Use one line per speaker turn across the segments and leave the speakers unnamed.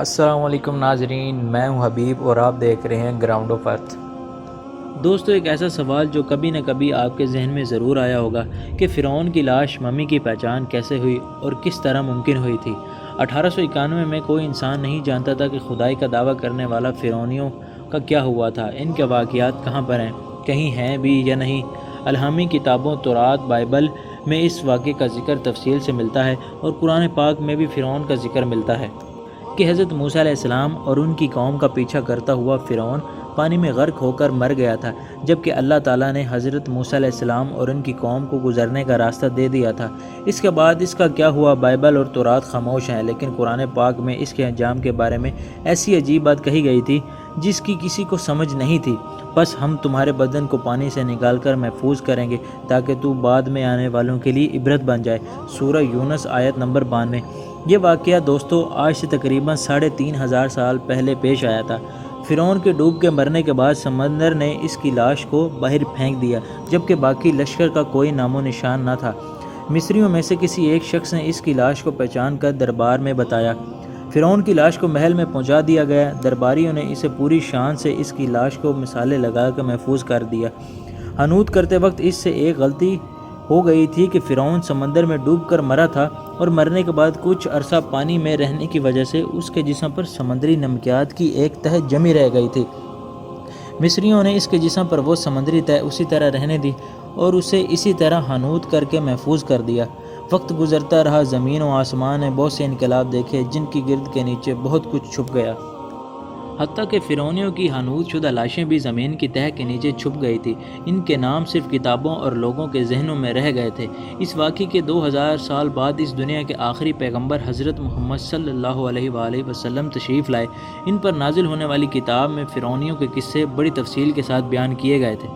السلام علیکم ناظرین، میں ہوں حبیب اور آپ دیکھ رہے ہیں گراؤنڈ آف ارتھ۔
دوستو، ایک ایسا سوال جو کبھی نہ کبھی آپ کے ذہن میں ضرور آیا ہوگا کہ فرعون کی لاش ممی کی پہچان کیسے ہوئی اور کس طرح ممکن ہوئی تھی۔ 1891 میں کوئی انسان نہیں جانتا تھا کہ خدائی کا دعویٰ کرنے والا فرعونیوں کا کیا ہوا تھا۔ ان کے واقعات کہاں پر ہیں، کہیں ہیں بھی یا نہیں۔ الہامی کتابوں تورات، بائبل میں اس واقعے کا ذکر تفصیل سے ملتا ہے، اور قرآن پاک میں بھی فرعون کا ذکر ملتا ہے کہ حضرت موسیٰ علیہ السلام اور ان کی قوم کا پیچھا کرتا ہوا فرعون پانی میں غرق ہو کر مر گیا تھا، جبکہ اللہ تعالیٰ نے حضرت موسیٰ علیہ السلام اور ان کی قوم کو گزرنے کا راستہ دے دیا تھا۔ اس کے بعد اس کا کیا ہوا، بائبل اور تورات خاموش ہیں، لیکن قرآن پاک میں اس کے انجام کے بارے میں ایسی عجیب بات کہی گئی تھی جس کی کسی کو سمجھ نہیں تھی۔ بس ہم تمہارے بدن کو پانی سے نکال کر محفوظ کریں گے تاکہ تو بعد میں آنے والوں کے لیے عبرت بن جائے۔ سورہ یونس آیت نمبر 92۔ یہ واقعہ دوستو آج سے تقریباً 3500 سال پہلے پیش آیا تھا۔ فرعون کے ڈوب کے مرنے کے بعد سمندر نے اس کی لاش کو باہر پھینک دیا، جبکہ باقی لشکر کا کوئی نام و نشان نہ تھا۔ مصریوں میں سے کسی ایک شخص نے اس کی لاش کو پہچان کر دربار میں بتایا۔ فرعون کی لاش کو محل میں پہنچا دیا گیا۔ درباریوں نے اسے پوری شان سے اس کی لاش کو مسالے لگا کر محفوظ کر دیا۔ حنوط کرتے وقت اس سے ایک غلطی ہو گئی تھی کہ فرعون سمندر میں ڈوب کر مرا تھا، اور مرنے کے بعد کچھ عرصہ پانی میں رہنے کی وجہ سے اس کے جسم پر سمندری نمکیات کی ایک تہہ جمی رہ گئی تھی۔ مصریوں نے اس کے جسم پر وہ سمندری تہہ اسی طرح رہنے دی اور اسے اسی طرح حنوط کر کے محفوظ کر دیا۔ وقت گزرتا رہا، زمین و آسمان نے بہت سے انقلاب دیکھے جن کی گرد کے نیچے بہت کچھ چھپ گیا۔ حتیٰ کہ فرعونیوں کی حنوط شدہ لاشیں بھی زمین کی تہہ کے نیچے چھپ گئی تھی۔ ان کے نام صرف کتابوں اور لوگوں کے ذہنوں میں رہ گئے تھے۔ اس واقعے کے 2000 سال بعد اس دنیا کے آخری پیغمبر حضرت محمد صلی اللہ علیہ وآلہ وسلم تشریف لائے۔ ان پر نازل ہونے والی کتاب میں فرعونیوں کے قصے بڑی تفصیل کے ساتھ بیان کیے گئے تھے،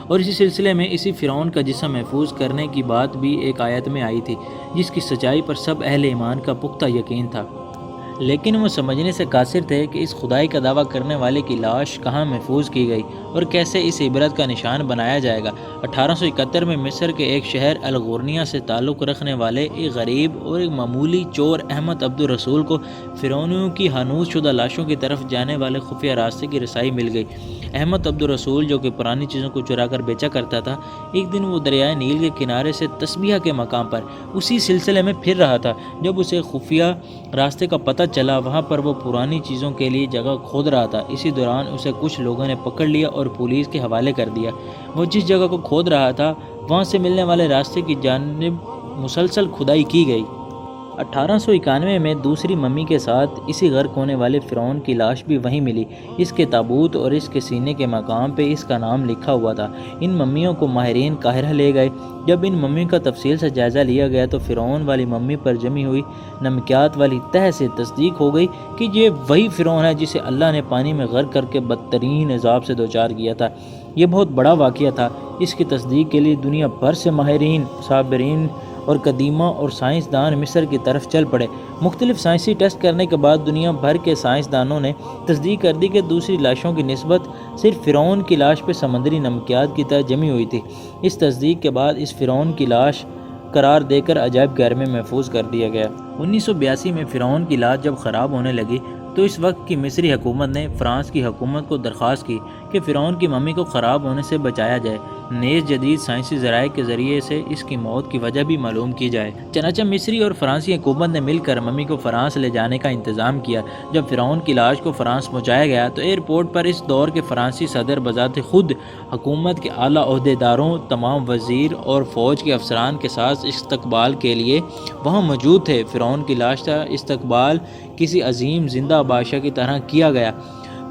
اور اسی سلسلے میں اسی فرعون کا جسم محفوظ کرنے کی بات بھی ایک آیت میں آئی تھی، جس کی سچائی پر سب اہل ایمان کا پختہ یقین تھا۔ لیکن وہ سمجھنے سے قاصر تھے کہ اس خدائی کا دعویٰ کرنے والے کی لاش کہاں محفوظ کی گئی اور کیسے اس عبرت کا نشان بنایا جائے گا۔ 1871 میں مصر کے ایک شہر الغورنیہ سے تعلق رکھنے والے ایک غریب اور ایک معمولی چور احمد عبد الرسول کو فرعونیوں کی حنوط شدہ لاشوں کی طرف جانے والے خفیہ راستے کی رسائی مل گئی۔ احمد عبد الرسول، جو کہ پرانی چیزوں کو چرا کر بیچا کرتا تھا، ایک دن وہ دریائے نیل کے کنارے سے تسبیحہ کے مقام پر اسی سلسلے میں پھر رہا تھا۔ جب اسے خفیہ راستے کا پتہ چلا، وہاں پر وہ پرانی چیزوں کے لیے جگہ کھود رہا تھا۔ اسی دوران اسے کچھ لوگوں نے پکڑ لیا اور پولیس کے حوالے کر دیا۔ وہ جس جگہ کو کھود رہا تھا، وہاں سے ملنے والے راستے کی جانب مسلسل کھدائی کی گئی۔ 1891 میں دوسری ممی کے ساتھ اسی غرق ہونے والے فرعون کی لاش بھی وہیں ملی۔ اس کے تابوت اور اس کے سینے کے مقام پہ اس کا نام لکھا ہوا تھا۔ ان ممیوں کو ماہرین قاہرہ لے گئے۔ جب ان ممیوں کا تفصیل سے جائزہ لیا گیا تو فرعون والی ممی پر جمی ہوئی نمکیات والی تہہ سے تصدیق ہو گئی کہ یہ وہی فرعون ہے جسے اللہ نے پانی میں غرق کر کے بدترین عذاب سے دوچار کیا تھا۔ یہ بہت بڑا واقعہ تھا۔ اس کی تصدیق کے لیے دنیا بھر سے ماہرین، صابرین اور قدیمہ اور سائنسدان مصر کی طرف چل پڑے۔ مختلف سائنسی ٹیسٹ کرنے کے بعد دنیا بھر کے سائنسدانوں نے تصدیق کر دی کہ دوسری لاشوں کی نسبت صرف فرعون کی لاش پہ سمندری نمکیات کی طرح جمی ہوئی تھی۔ اس تصدیق کے بعد اس فرعون کی لاش قرار دے کر عجائب گھر میں محفوظ کر دیا گیا۔ 1982 میں فرعون کی لاش جب خراب ہونے لگی تو اس وقت کی مصری حکومت نے فرانس کی حکومت کو درخواست کی کہ فرعون کی ممی کو خراب ہونے سے بچایا جائے، نیز جدید سائنسی ذرائع کے ذریعے سے اس کی موت کی وجہ بھی معلوم کی جائے۔ چنانچہ مصری اور فرانسی حکومت نے مل کر ممی کو فرانس لے جانے کا انتظام کیا۔ جب فرعون کی لاش کو فرانس پہنچایا گیا تو ایئرپورٹ پر اس دور کے فرانسی صدر بذات خود حکومت کے اعلیٰ عہدیداروں، تمام وزیر اور فوج کے افسران کے ساتھ استقبال کے لیے وہاں موجود تھے۔ فرعون کی لاش کا استقبال کسی عظیم زندہ بادشاہ کی طرح کیا گیا۔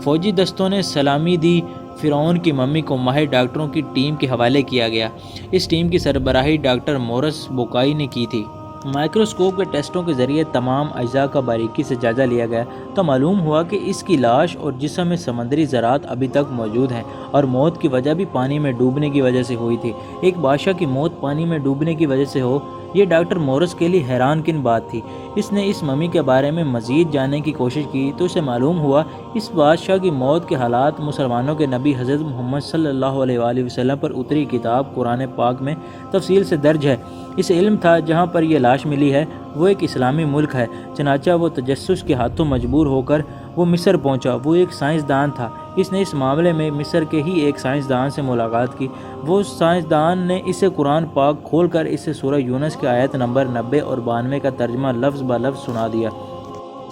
فوجی دستوں نے سلامی دی۔ فرعون کی ممی کو ماہر ڈاکٹروں کی ٹیم کے حوالے کیا گیا۔ اس ٹیم کی سربراہی ڈاکٹر مورس بوکائی نے کی تھی۔ مائکروسکوپ کے ٹیسٹوں کے ذریعے تمام اجزاء کا باریکی سے جائزہ لیا گیا تو معلوم ہوا کہ اس کی لاش اور جسم میں سمندری ذرات ابھی تک موجود ہیں، اور موت کی وجہ بھی پانی میں ڈوبنے کی وجہ سے ہوئی تھی۔ ایک بادشاہ کی موت پانی میں ڈوبنے کی وجہ سے ہو، یہ ڈاکٹر مورس کے لیے حیران کن بات تھی۔ اس نے اس ممی کے بارے میں مزید جاننے کی کوشش کی تو اسے معلوم ہوا اس بادشاہ کی موت کے حالات مسلمانوں کے نبی حضرت محمد صلی اللہ علیہ وآلہ وسلم پر اتری کتاب قرآن پاک میں تفصیل سے درج ہے۔ اسے علم تھا جہاں پر یہ لاش ملی ہے وہ ایک اسلامی ملک ہے، چنانچہ وہ تجسس کے ہاتھوں مجبور ہو کر وہ مصر پہنچا۔ وہ ایک سائنسدان تھا، اس نے اس معاملے میں مصر کے ہی ایک سائنسدان سے ملاقات کی۔ وہ سائنسدان نے اسے قرآن پاک کھول کر اسے سورہ یونس کے آیت نمبر 90 اور 92 کا ترجمہ لفظ بہ لفظ سنا دیا۔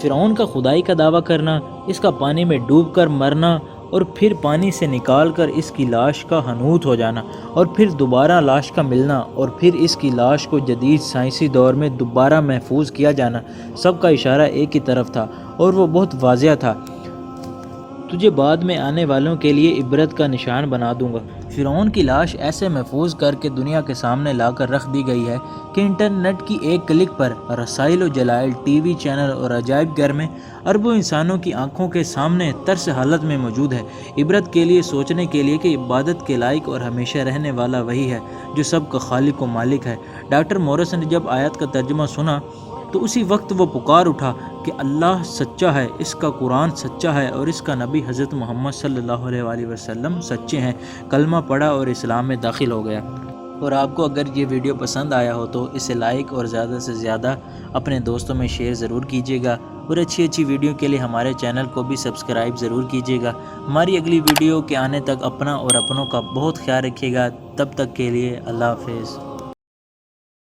فرعون کا خدائی کا دعویٰ کرنا، اس کا پانی میں ڈوب کر مرنا اور پھر پانی سے نکال کر اس کی لاش کا حنوط ہو جانا اور پھر دوبارہ لاش کا ملنا اور پھر اس کی لاش کو جدید سائنسی دور میں دوبارہ محفوظ کیا جانا، سب کا اشارہ ایک ہی طرف تھا اور وہ بہت واضح تھا۔ تجھے بعد میں آنے والوں کے لیے عبرت کا نشان بنا دوں گا۔ فرعون کی لاش ایسے محفوظ کر کے دنیا کے سامنے لا کر رکھ دی گئی ہے کہ انٹرنیٹ کی ایک کلک پر رسائل و جلائل، ٹی وی چینل اور عجائب گھر میں اربوں انسانوں کی آنکھوں کے سامنے ترس حالت میں موجود ہے، عبرت کے لیے، سوچنے کے لیے کہ عبادت کے لائق اور ہمیشہ رہنے والا وہی ہے جو سب کا خالق و مالک ہے۔ ڈاکٹر مورس نے جب آیت کا ترجمہ سنا تو اسی وقت وہ پکار اٹھا کہ اللہ سچا ہے، اس کا قرآن سچا ہے اور اس کا نبی حضرت محمد صلی اللہ علیہ وآلہ وسلم سچے ہیں۔ کلمہ پڑھا اور اسلام میں داخل ہو گیا۔ اور آپ کو اگر یہ ویڈیو پسند آیا ہو تو اسے لائک اور زیادہ سے زیادہ اپنے دوستوں میں شیئر ضرور کیجیے گا، اور اچھی ویڈیو کے لیے ہمارے چینل کو بھی سبسکرائب ضرور کیجیے گا۔ ہماری اگلی ویڈیو کے آنے تک اپنا اور اپنوں کا بہت خیال رکھیے گا۔ تب تک کے لیے اللہ حافظ۔